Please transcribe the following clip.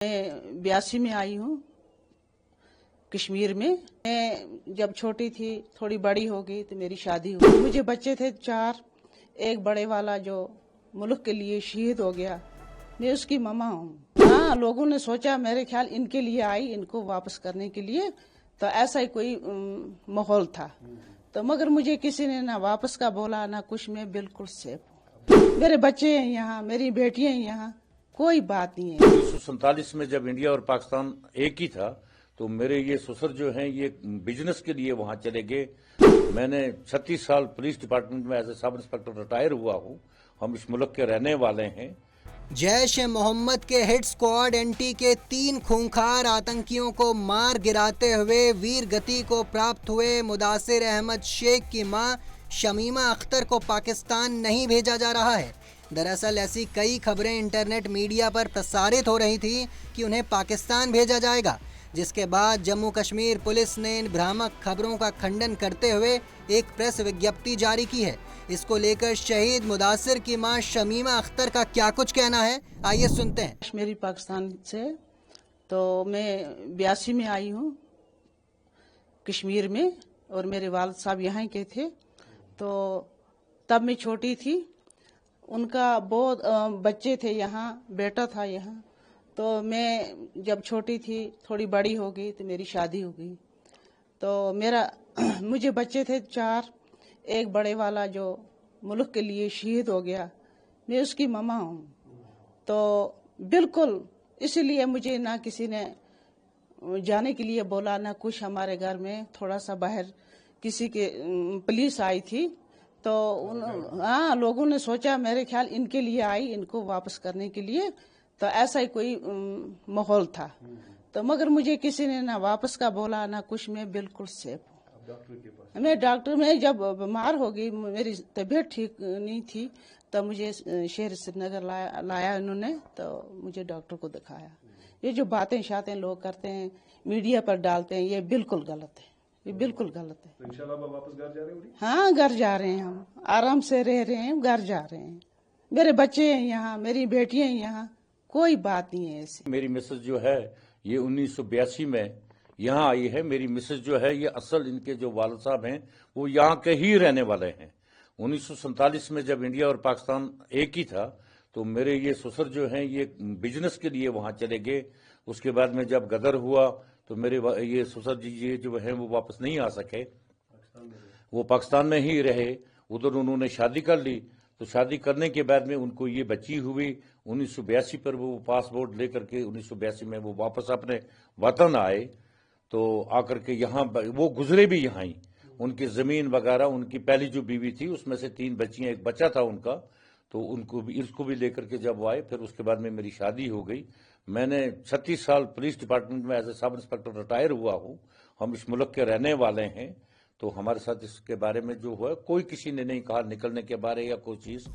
मैं 82 में आई हूँ कश्मीर में। मैं जब छोटी थी, थोड़ी बड़ी हो गई तो मेरी शादी हुई। मुझे बच्चे थे 4। एक बड़े वाला जो मुल्क के लिए शहीद हो गया, मैं उसकी ममा हूँ। हाँ, लोगों ने सोचा मेरे ख्याल इनके लिए आई, इनको वापस करने के लिए, तो ऐसा ही कोई माहौल था। तो मगर मुझे किसी ने ना वापस का बोला ना कुछ, मैं बिल्कुल सेफ हूँ। मेरे बच्चे हैं यहाँ, मेरी बेटियां हैं यहाँ, कोई बात नहीं है। 1947 में जब इंडिया और पाकिस्तान एक ही था, तो मेरे ये ससुर जो हैं ये बिजनेस के लिए वहां चले गए। मैंने 36 साल पुलिस डिपार्टमेंट में as a sub inspector retire हुआ हूँ। हम इस मुल्क के रहने वाले हैं। जैश ए मोहम्मद के हिट स्क्वाड एनटी के 3 खूंखार आतंकियों को मार गिराते हुए वीर गति को प्राप्त हुए मुदासिर अहमद शेख की मां शमीमा अख्तर को पाकिस्तान नहीं भेजा जा रहा है। दरअसल ऐसी कई खबरें इंटरनेट मीडिया पर प्रसारित हो रही थी कि उन्हें पाकिस्तान भेजा जाएगा, जिसके बाद जम्मू कश्मीर पुलिस ने इन भ्रामक खबरों का खंडन करते हुए एक प्रेस विज्ञप्ति जारी की है। इसको लेकर शहीद मुदासिर की मां शमीमा अख्तर का क्या कुछ कहना है, आइए सुनते हैं। कश्मीरी पाकिस्तान से तो मैं 82 में आई हूँ कश्मीर में, और मेरे वालिद साहब यहाँ के थे। तो तब मैं छोटी थी, उनका बहुत बच्चे थे यहाँ, बेटा था यहाँ। तो मैं जब छोटी थी, थोड़ी बड़ी हो गई तो मेरी शादी हो गई। तो मुझे बच्चे थे 4। एक बड़े वाला जो मुल्क के लिए शहीद हो गया, मैं उसकी ममा हूँ। तो बिल्कुल इसीलिए मुझे ना किसी ने जाने के लिए बोला ना कुछ। हमारे घर में थोड़ा सा बाहर किसी के पुलिस आई थी, तो हाँ, लोगों ने सोचा मेरे ख्याल इनके लिए आई, इनको वापस करने के लिए, तो ऐसा ही कोई माहौल था। तो मगर मुझे किसी ने ना वापस का बोला ना कुछ, मैं बिल्कुल सेफ हूँ। मैं डॉक्टर में जब बीमार हो गई, मेरी तबीयत ठीक नहीं थी, तो मुझे शहर श्रीनगर लाया इन्होंने, तो मुझे डॉक्टर को दिखाया। ये जो बातें शातें लोग करते हैं, मीडिया पर डालते हैं, ये बिल्कुल गलत है, ये बिल्कुल गलत है। तो इंशाल्लाह वापस घर जा रहे हैं? हाँ, घर जा रहे हैं, हम आराम से रह रहे हैं, घर जा रहे हैं। मेरे बच्चे हैं यहाँ, मेरी बेटियां हैं यहाँ, कोई बात नहीं है ऐसी। मेरी मिसेज जो है ये 1982 में यहाँ आई है। मेरी मिसेज जो है ये असल इनके जो वालिद साहब हैं वो यहाँ के ही रहने वाले हैं। 1947 में जब इंडिया और पाकिस्तान एक ही था, तो मेरे ये ससुर जो हैं ये बिजनेस के लिए वहाँ चले गए। उसके बाद में जब गदर हुआ तो मेरे ये ससुर जी जो हैं वो वापस नहीं आ सके, वो पाकिस्तान में ही रहे। उधर उन्होंने शादी कर ली, तो शादी करने के बाद में उनको ये बच्ची हुई। 1982 पर वो पासपोर्ट लेकर के 1982 में वो वापस अपने वतन आए। तो आकर के यहाँ वो गुजरे भी यहाँ ही। उनकी जमीन वगैरह, उनकी पहली जो बीवी थी उसमें से 3 बच्चियां, एक बच्चा था उनका, तो इसको भी लेकर के जब आए, फिर उसके बाद में मेरी शादी हो गई। मैंने 36 साल पुलिस डिपार्टमेंट में as a sub inspector retire हुआ हूँ। हम इस मुल्क के रहने वाले हैं। तो हमारे साथ इसके बारे में जो हुआ, कोई किसी ने नहीं कहा निकलने के बारे या कोई चीज़।